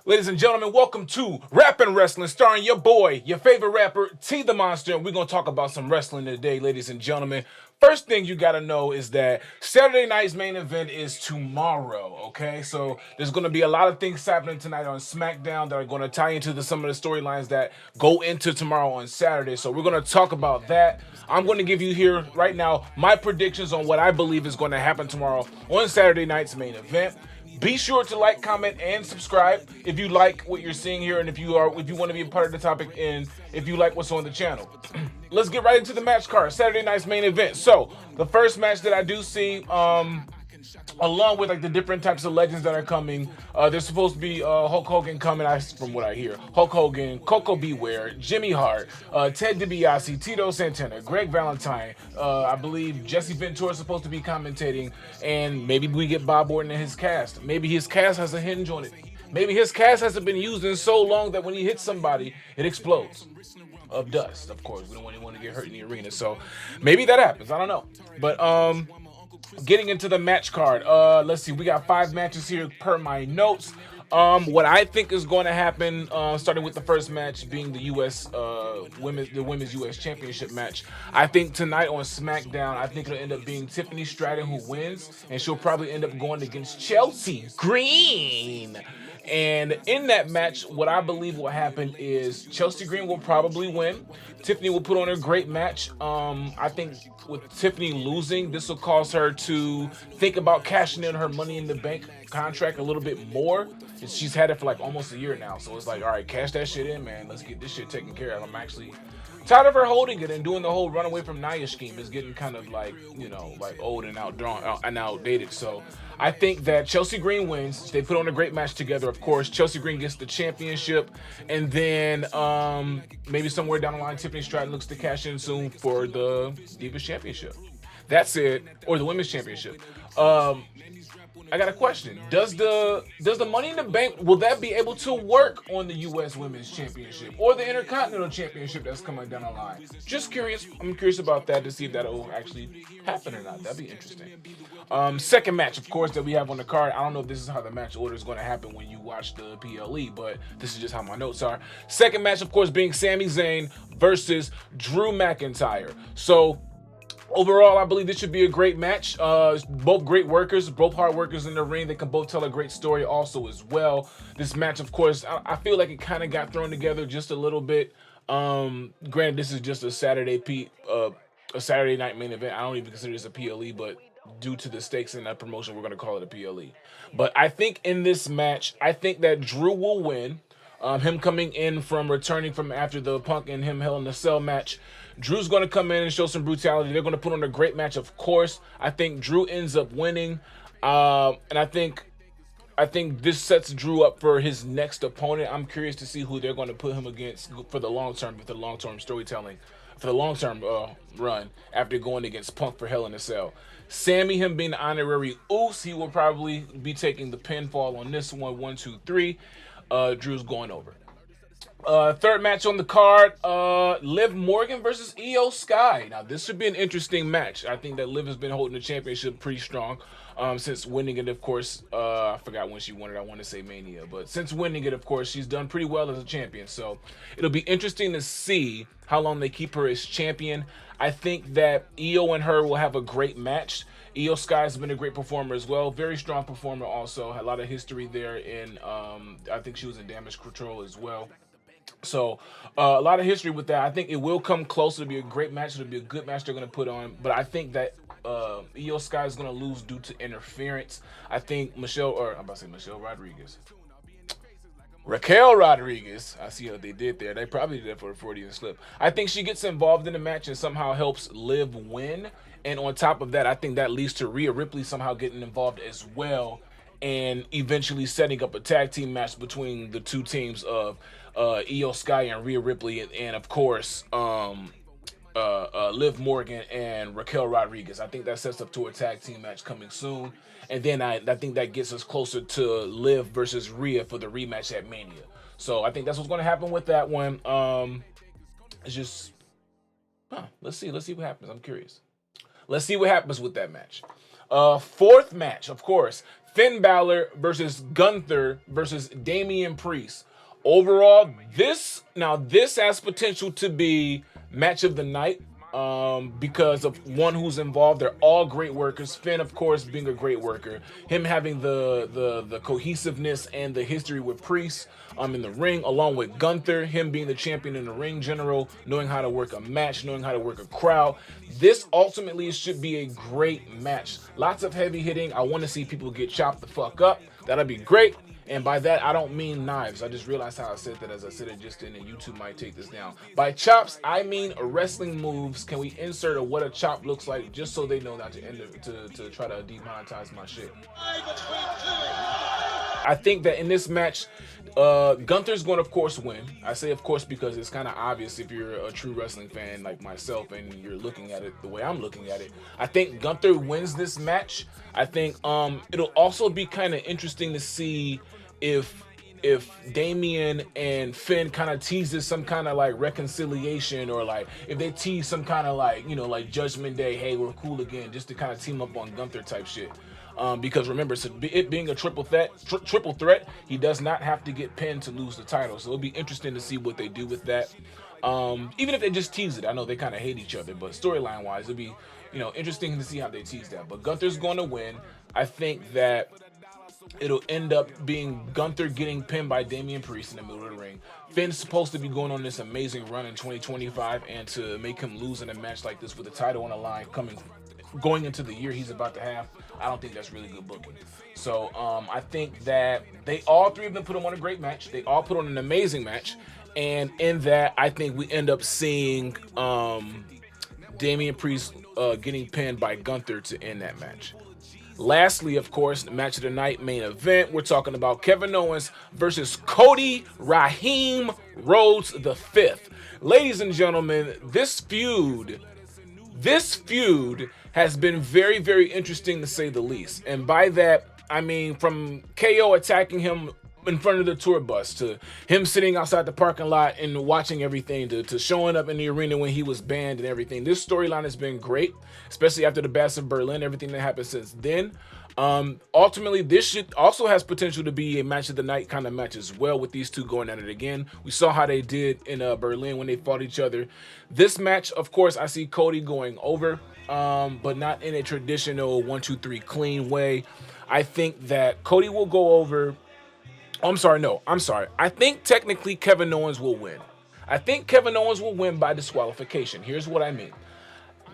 Ladies and gentlemen, welcome to Rappin' Wrestling, starring your boy, your favorite rapper, T the Monster. And we're going to talk about some wrestling today, ladies and gentlemen. First thing you got to know is that Saturday night's main event is tomorrow, okay? So there's going to be a lot of things happening tonight on SmackDown that are going to tie into some of the storylines that go into tomorrow on Saturday. So we're going to talk about that. I'm going to give you here right now my predictions on what I believe is going to happen tomorrow on Saturday night's main event. Be sure to like, comment, and subscribe if you like what you're seeing here, and if you want to be a part of the topic, and if you like what's on the channel. Let's get right into the match card. Saturday night's main event. So the first match that I do see, along with like the different types of legends that are coming, there's supposed to be Hulk Hogan coming. From what I hear, Hulk Hogan, Coco Beware, Jimmy Hart, Ted DiBiase, Tito Santana, Greg Valentine. I believe Jesse Ventura is supposed to be commentating, and maybe we get Bob Orton in his cast. Maybe his cast has a hinge on it. Maybe his cast hasn't been used in so long that when he hits somebody, it explodes. Of dust, of course. We don't want anyone to get hurt in the arena, so maybe that happens. I don't know, but getting into the match card. Let's see. We got 5 matches here per my notes. What I think is going to happen, starting with the first match being the women's U.S. Championship match. I think tonight on SmackDown, I think it'll end up being Tiffany Stratton who wins, and she'll probably end up going against Chelsea Green. And in that match, what I believe will happen is Chelsea Green will probably win. Tiffany will put on a great match. I think with Tiffany losing, this will cause her to think about cashing in her Money in the Bank contract a little bit more. She's had it for like almost a year now. So it's like, all right, cash that shit in, man. Let's get this shit taken care of. I'm actually tired of her holding it and doing the whole runaway from Nia scheme. Is getting kind of like, like old and outdrawn and outdated. So I think that Chelsea Green wins. They put on a great match together, of course. Chelsea Green gets the championship. And then maybe somewhere down the line, Tiffany Stratton looks to cash in soon for the Divas Championship. That's it. Or the Women's Championship. I got a question. Does the Money in the Bank, will that be able to work on the U.S. Women's Championship or the Intercontinental Championship that's coming down the line? Just curious. I'm curious about that to see if that'll actually happen or not. That'd be interesting. Second match, of course, that we have on the card. I don't know if this is how the match order is going to happen when you watch the PLE, but this is just how my notes are. Second match, of course, being Sami Zayn versus Drew McIntyre. So overall, I believe this should be a great match. Both great workers, both hard workers in the ring. They can both tell a great story also as well. This match, of course, I feel like it kind of got thrown together just a little bit. Granted, this is just a Saturday night main event. I don't even consider this a PLE, but due to the stakes in that promotion, we're going to call it a PLE. But I think in this match, I think that Drew will win. Him coming in from returning from after the Punk and him Hell in a Cell match. Drew's going to come in and show some brutality. They're going to put on a great match, of course. I think Drew ends up winning. And I think this sets Drew up for his next opponent. I'm curious to see who they're going to put him against for the long term, storytelling, for the long term run after going against Punk for Hell in a Cell. Sami, him being the honorary Oos, he will probably be taking the pinfall on this one. 1, 2, 3. Drew's going over. Third match on the card, Liv Morgan versus Io Sky. Now, this should be an interesting match. I think that Liv has been holding the championship pretty strong since winning it, of course. I forgot when she won it. I want to say Mania. But since winning it, of course, she's done pretty well as a champion. So it'll be interesting to see how long they keep her as champion. I think that Io and her will have a great match. Io Sky has been a great performer as well. Very strong performer also. Had a lot of history there in, I think she was in Damage Control as well. So a lot of history with that. I think it will come close. It'll be a great match. It'll be a good match they're going to put on. But I think that Io Sky is going to lose due to interference. I think Raquel Rodriguez. I see what they did there. They probably did that for a Freudian slip. I think she gets involved in the match and somehow helps Liv win. And on top of that, I think that leads to Rhea Ripley somehow getting involved as well and eventually setting up a tag team match between the two teams of Io Sky and Rhea Ripley and of course, Liv Morgan and Raquel Rodriguez. I think that sets up to a tag team match coming soon. And then I think that gets us closer to Liv versus Rhea for the rematch at Mania. So I think that's what's going to happen with that one. It's just, let's see what happens. I'm curious. Let's see what happens with that match. Fourth match, of course, Finn Balor versus Gunther versus Damian Priest. Overall, this has potential to be match of the night because of one who's involved. They're all great workers. Finn, of course, being a great worker. Him having the cohesiveness and the history with Priest in the ring, along with Gunther, him being the champion in the ring general, knowing how to work a match, knowing how to work a crowd. This ultimately should be a great match. Lots of heavy hitting. I want to see people get chopped the fuck up. That'll be great. And by that, I don't mean knives. I just realized how I said that as I said it just then, and YouTube might take this down. By chops, I mean wrestling moves. Can we insert a what a chop looks like just so they know not to end it, to try to demonetize my shit? I think that in this match, Gunther's going to, of course, win. I say, of course, because it's kind of obvious if you're a true wrestling fan like myself and you're looking at it the way I'm looking at it. I think Gunther wins this match. I think it'll also be kind of interesting to see if Damian and Finn kind of teases some kind of like reconciliation, or like if they tease some kind of like, you know, like Judgment Day, hey, we're cool again, just to kind of team up on Gunther type shit. Because remember, so it being a triple threat, he does not have to get pinned to lose the title. So it'll be interesting to see what they do with that. Even if they just tease it, I know they kind of hate each other, but storyline wise, it'll be, you know, interesting to see how they tease that. But Gunther's going to win. I think that it'll end up being Gunther getting pinned by Damian Priest in the middle of the ring. Finn's supposed to be going on this amazing run in 2025, and to make him lose in a match like this with the title on the line going into the year he's about to have, I don't think that's really good booking. So I think that all three of them put on a great match. They all put on an amazing match, and in that, I think we end up seeing Damian Priest getting pinned by Gunther to end that match. Lastly, of course, the match of the night main event, we're talking about Kevin Owens versus Cody Rhodes the Fifth. Ladies and gentlemen, this feud has been very, very interesting to say the least. And by that, I mean from KO attacking him in front of the tour bus, to him sitting outside the parking lot and watching everything, to showing up in the arena when he was banned and everything. This storyline has been great, especially after the Bash of Berlin, everything that happened since then. Ultimately, this should also has potential to be a match of the night kind of match as well, with these two going at it again. We saw how they did in Berlin when they fought each other. This match, of course, I see Cody going over, but not in a traditional 1-2-3 clean way. I think that Cody will go over. I'm sorry. I think technically Kevin Owens will win. I think Kevin Owens will win by disqualification. Here's what I mean.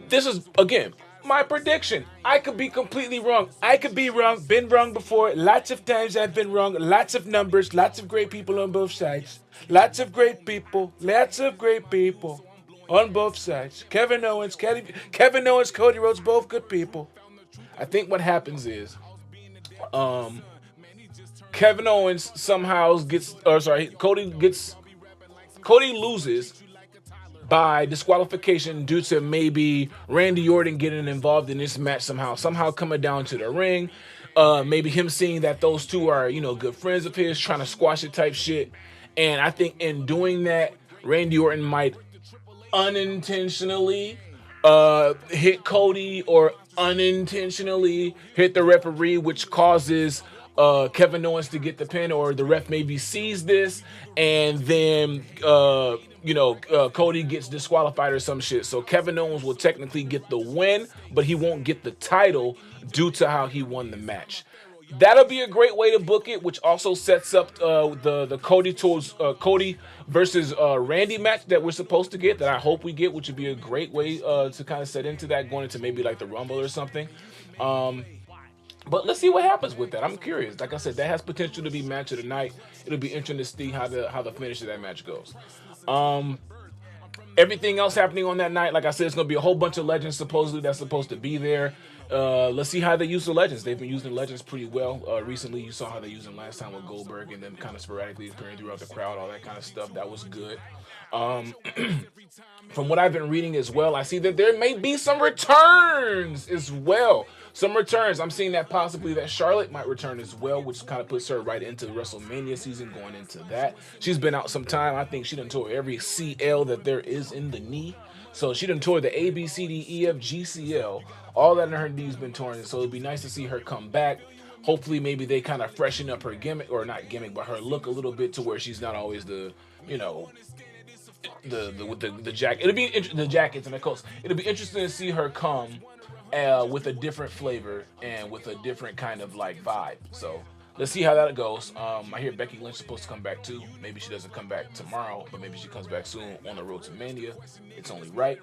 This is, again, my prediction. I could be completely wrong. I could be wrong. Been wrong before. Lots of times I've been wrong. Lots of numbers. Lots of great people on both sides. Lots of great people. Lots of great people on both sides. Kevin Owens, Cody Rhodes, both good people. I think what happens is, Kevin Owens somehow Cody loses by disqualification due to maybe Randy Orton getting involved in this match somehow coming down to the ring. Maybe him seeing that those two are, you know, good friends of his, trying to squash it type shit. And I think in doing that, Randy Orton might unintentionally hit Cody, or unintentionally hit the referee, which causes Kevin Owens to get the pin, or the ref maybe sees this, and then Cody gets disqualified or some shit. So Kevin Owens will technically get the win, but he won't get the title due to how he won the match. That'll be a great way to book it, which also sets up the Cody versus Randy match that we're supposed to get, that I hope we get, which would be a great way to kind of set into that, going into maybe like the Rumble or something. But let's see what happens with that. I'm curious. Like I said, that has potential to be match of the night. It'll be interesting to see how the finish of that match goes. Everything else happening on that night, like I said, it's going to be a whole bunch of legends supposedly that's supposed to be there. Let's see how they use the legends. They've been using legends pretty well. Recently, you saw how they used them last time with Goldberg, and them kind of sporadically appearing throughout the crowd, all that kind of stuff. That was good. From what I've been reading as well, I see that there may be some returns as well. I'm seeing that possibly that Charlotte might return as well, which kind of puts her right into WrestleMania season, going into that. She's been out some time. I think she done tore every CL that there is in the knee. So she done tore the A, B, C, D, E, F, G, C, L. All that in her knee's been torn. So it'd be nice to see her come back. Hopefully, maybe they kind of freshen up her gimmick, or not gimmick, but her look a little bit to where she's not always the, you know, the jacket. It'll be the jackets and the coats. It'll be interesting to see her come with a different flavor and with a different kind of like vibe. So let's see how that goes. I hear Becky Lynch is supposed to come back too. Maybe she doesn't come back tomorrow, but maybe she comes back soon on the road to Mania. It's only right.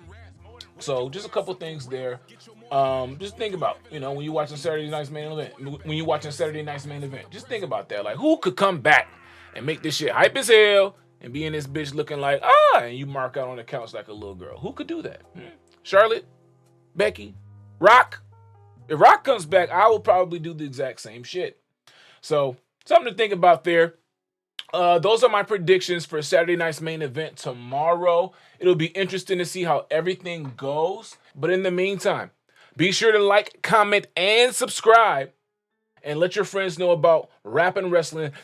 So just a couple things there. Just think about, you know, when you're watching Saturday Night's main event, just think about that. Like, who could come back and make this shit hype as hell and be in this bitch looking like, and you mark out on the couch like a little girl? Who could do that? Charlotte? Becky? Rock? If Rock comes back, I will probably do the exact same shit. So, something to think about there. Those are my predictions for Saturday night's main event tomorrow. It'll be interesting to see how everything goes. But in the meantime, be sure to like, comment, and subscribe. And let your friends know about Rap and Wrestling.